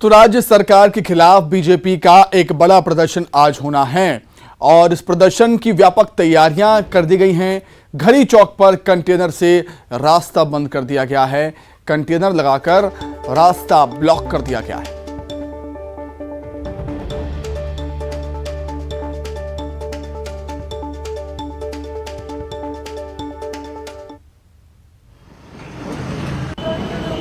तो राज्य सरकार के खिलाफ बीजेपी का एक बड़ा प्रदर्शन आज होना है और इस प्रदर्शन की व्यापक तैयारियां कर दी गई हैं। घड़ी चौक पर कंटेनर से रास्ता बंद कर दिया गया है, कंटेनर लगाकर रास्ता ब्लॉक कर दिया गया है।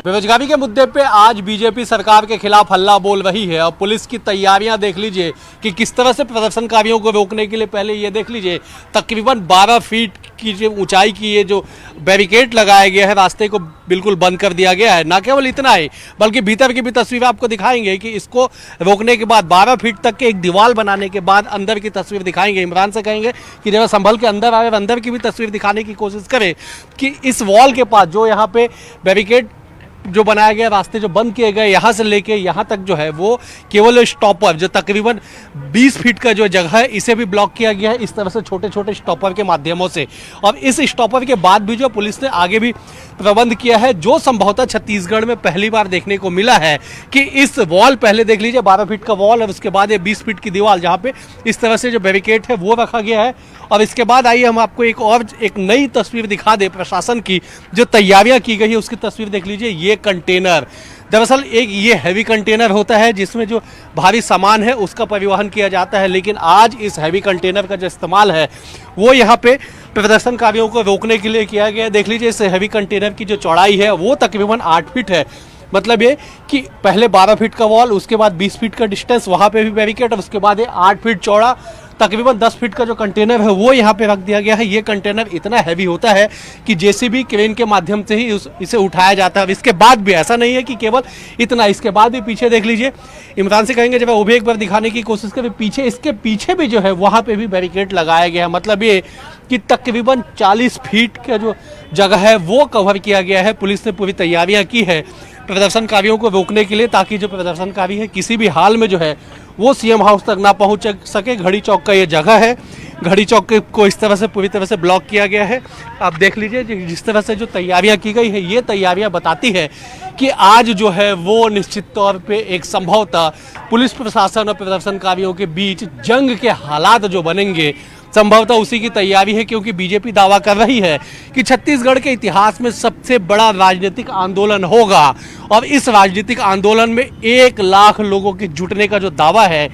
बेरोजगारी के मुद्दे पे आज बीजेपी सरकार के खिलाफ हल्ला बोल रही है और पुलिस की तैयारियां देख लीजिए कि किस तरह से प्रदर्शनकारियों को रोकने के लिए पहले ये देख लीजिए तकरीबन 12 फीट की जो ऊंचाई की ये जो बैरिकेड लगाया गया है, रास्ते को बिल्कुल बंद कर दिया गया है। ना केवल इतना ही बल्कि भीतर की भी तस्वीर आपको दिखाएंगे कि इसको रोकने के बाद 12 फीट तक के एक दीवार बनाने के बाद अंदर की तस्वीर दिखाएंगे। इमरान से कहेंगे कि जब संभल के अंदर आए, अंदर की भी तस्वीर दिखाने की कोशिश करें कि इस वॉल के पास जो यहाँ पे बैरिकेड जो बनाया गया, रास्ते जो बंद किए गए, यहाँ से लेके यहाँ तक जो है वो केवल स्टॉपर जो तकरीबन 20 फीट का जो जगह है इसे भी ब्लॉक किया गया है इस तरह से छोटे छोटे स्टॉपर के माध्यमों से। और इस स्टॉपर के बाद भी जो पुलिस ने आगे भी प्रबंध किया है, जो संभवतः छत्तीसगढ़ में पहली बार देखने को मिला है कि इस वॉल, पहले देख लीजिए 12 फीट का वॉल और उसके बाद ये 20 फीट की दीवार जहाँ पे इस तरह से जो बैरिकेड है वो रखा गया है। और इसके बाद आइए हम आपको एक नई तस्वीर दिखा दे प्रशासन की जो तैयारियां की गई है उसकी तस्वीर देख लीजिए। ये कंटेनर दरअसल एक ये हैवी कंटेनर होता है जिसमें जो भारी सामान है उसका परिवहन किया जाता है, लेकिन आज इस हैवी कंटेनर का जो इस्तेमाल है वो यहाँ पे प्रदर्शनकारियों को रोकने के लिए किया गया है। देख लीजिए इस हैवी कंटेनर की जो चौड़ाई है वो तकरीबन 8 फीट है। मतलब ये कि पहले 12 फीट का वॉल, उसके बाद 20 फीट का डिस्टेंस, वहाँ पे भी बैरिकेड और उसके बाद ये 8 फीट चौड़ा तकरीबन 10 फीट का जो कंटेनर है वो यहाँ पे रख दिया गया है। ये कंटेनर इतना हैवी होता है कि जेसीबी क्रेन के माध्यम से ही इसे उठाया जाता है। और इसके बाद भी ऐसा नहीं है कि केवल इतना, इसके बाद भी पीछे देख लीजिए, इमरान से कहेंगे जब वो भी एक बार दिखाने की कोशिश करें, पीछे इसके पीछे भी जो है वहाँ पे भी बैरिकेड लगाया गया है। मतलब ये कि तकरीबन 40 फीट का जो जगह है वो कवर किया गया है। पुलिस ने पूरी तैयारियां की है प्रदर्शनकारियों को रोकने के लिए, ताकि जो प्रदर्शनकारी है किसी भी हाल में जो है वो सीएम हाउस तक ना पहुंच सके। घड़ी चौक का ये जगह है, घड़ी चौक को इस तरह से पूरी तरह से ब्लॉक किया गया है। आप देख लीजिए जिस तरह से जो तैयारियां की गई है, ये तैयारियां बताती है कि आज जो है वो निश्चित तौर पे एक संभवतः पुलिस प्रशासन और प्रदर्शनकारियों के बीच जंग के हालात जो बनेंगे संभवतः उसी की तैयारी है, क्योंकि बीजेपी दावा कर रही है कि छत्तीसगढ़ के इतिहास में सबसे बड़ा राजनीतिक आंदोलन होगा और इस राजनीतिक आंदोलन में 1 लाख लोगों के जुटने का जो दावा है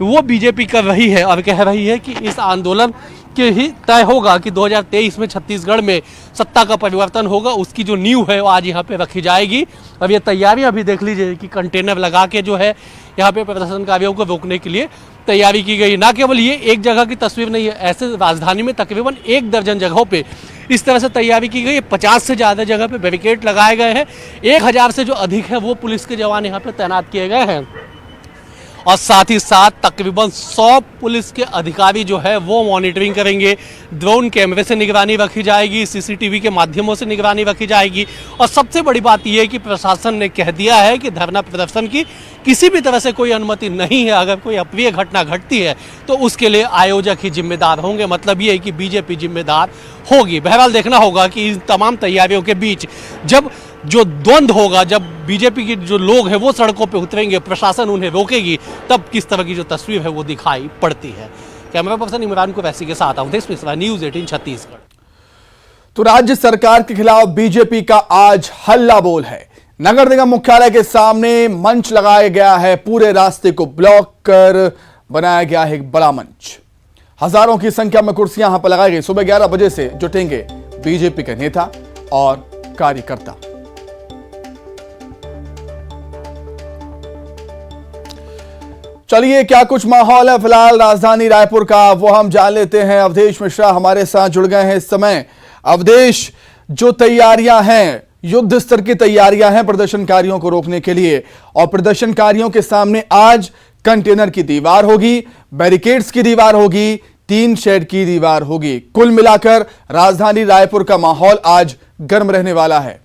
वो बीजेपी कर रही है और कह रही है कि इस आंदोलन के ही तय होगा कि 2023 में छत्तीसगढ़ में सत्ता का परिवर्तन होगा। उसकी जो नींव है वो आज यहाँ पे रखी जाएगी। अब ये तैयारियां भी देख लीजिए कि कंटेनर लगा के जो है यहाँ पे प्रदर्शनकारियों को रोकने के लिए तैयारी की गई। ना केवल ये एक जगह की तस्वीर नहीं है, ऐसे राजधानी में तकरीबन 1 दर्जन जगहों पे इस तरह से तैयारी की गई है। 50 से ज़्यादा जगह पे बैरिकेड लगाए गए हैं। 1000 से जो अधिक है वो पुलिस के जवान यहाँ पे तैनात किए गए हैं और साथ ही साथ तकरीबन 100 पुलिस के अधिकारी जो है वो मॉनिटरिंग करेंगे। ड्रोन कैमरे से निगरानी रखी जाएगी, सीसीटीवी के माध्यमों से निगरानी रखी जाएगी। और सबसे बड़ी बात यह है कि प्रशासन ने कह दिया है कि धरना प्रदर्शन की किसी भी तरह से कोई अनुमति नहीं है। अगर कोई अप्रिय घटना घटती है तो उसके लिए आयोजक ही जिम्मेदार होंगे। मतलब ये है कि बीजेपी जिम्मेदार होगी। बहरहाल देखना होगा कि इन तमाम तैयारियों के बीच जब जो द्वंद्व होगा, जब बीजेपी के जो लोग हैं वो सड़कों पे उतरेंगे, प्रशासन उन्हें रोकेगी, तब किस तरह की जो तस्वीर है वो दिखाई पड़ती है। कैमरा पर्सन इमरान कुरैशी के साथ अवधेश मिश्रा, न्यूज़ 18 छत्तीसगढ़। तो राज्य सरकार के खिलाफ बीजेपी का आज हल्ला बोल है। नगर निगम मुख्यालय के सामने मंच लगाया गया है, पूरे रास्ते को ब्लॉक कर बनाया गया है एक बड़ा मंच। हजारों की संख्या में कुर्सियां यहां पर लगाई गई। सुबह 11 बजे से जुटेंगे बीजेपी के नेता और कार्यकर्ता। चलिए क्या कुछ माहौल है फिलहाल राजधानी रायपुर का वो हम जान लेते हैं। अवधेश मिश्रा हमारे साथ जुड़ गए हैं इस समय। अवधेश, जो तैयारियां हैं, युद्ध स्तर की तैयारियां हैं प्रदर्शनकारियों को रोकने के लिए, और प्रदर्शनकारियों के सामने आज कंटेनर की दीवार होगी, बैरिकेड्स की दीवार होगी, 3 शेड की दीवार होगी। कुल मिलाकर राजधानी रायपुर का माहौल आज गर्म रहने वाला है।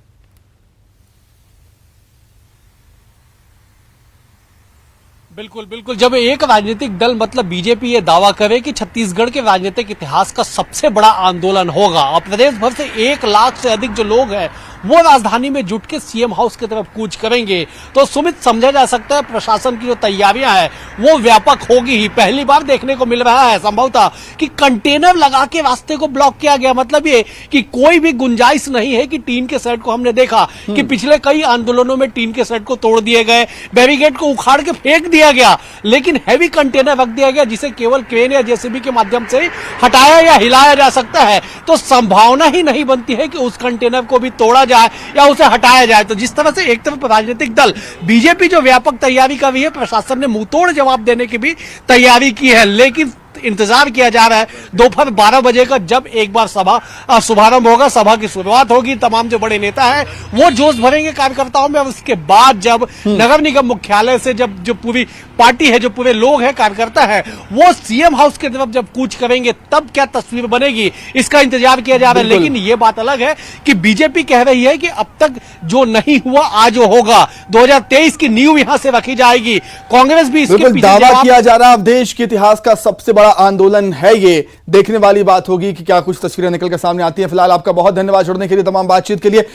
बिल्कुल बिल्कुल, जब एक राजनीतिक दल मतलब बीजेपी ये दावा करे कि छत्तीसगढ़ के राजनीतिक इतिहास का सबसे बड़ा आंदोलन होगा और प्रदेश भर से 1 लाख से अधिक जो लोग हैं वो राजधानी में जुट के सीएम हाउस की तरफ कूच करेंगे, तो सुमित समझा जा सकता है प्रशासन की जो तैयारियां हैं वो व्यापक होगी ही। पहली बार देखने को मिल रहा है संभवतः कि कंटेनर लगा के रास्ते को ब्लॉक किया गया, मतलब ये कि कोई भी गुंजाइश नहीं है कि टीन के सेट को हमने देखा कि पिछले कई आंदोलनों में टीन के सेट को तोड़ दिए गए, बैरिकेड को उखाड़ के फेंक दिया गया, लेकिन हैवी कंटेनर रख दिया गया जिसे केवल क्रेन या जेसीबी के माध्यम से हटाया या हिलाया जा सकता है। तो संभावना ही नहीं बनती है कि उस कंटेनर को भी तोड़ा जाए या उसे हटाया जाए। तो जिस तरह से एक तरफ राजनीतिक दल बीजेपी जो व्यापक तैयारी कर रही है, प्रशासन ने मुंहतोड़ जवाब देने की भी तैयारी की है, लेकिन इंतजार किया जा रहा है दोपहर 12 बजे का, जब एक बार सभा शुभारंभ होगा, सभा की शुरुआत होगी, तमाम जो बड़े नेता हैं वो जोश भरेंगे कार्यकर्ताओं में, और उसके बाद जब नगर निगम मुख्यालय से जब जो पूरी पार्टी है, जो पूरे लोग हैं, कार्यकर्ता है, वो सीएम हाउस की तरफ जब कूच करेंगे तब क्या तस्वीर बनेगी, इसका इंतजार किया जा रहा है। लेकिन ये बात अलग है कि बीजेपी कह रही है कि अब तक जो नहीं हुआ आज होगा, 2023 की नींव यहां से रखी जाएगी। कांग्रेस भी इसके पीछे दावा किया जा रहा है, अब देश के इतिहास का सबसे बड़ा आंदोलन है ये। देखने वाली बात होगी कि क्या कुछ तस्वीरें निकल कर सामने आती हैं। फिलहाल आपका बहुत धन्यवाद जुड़ने के लिए, तमाम बातचीत के लिए।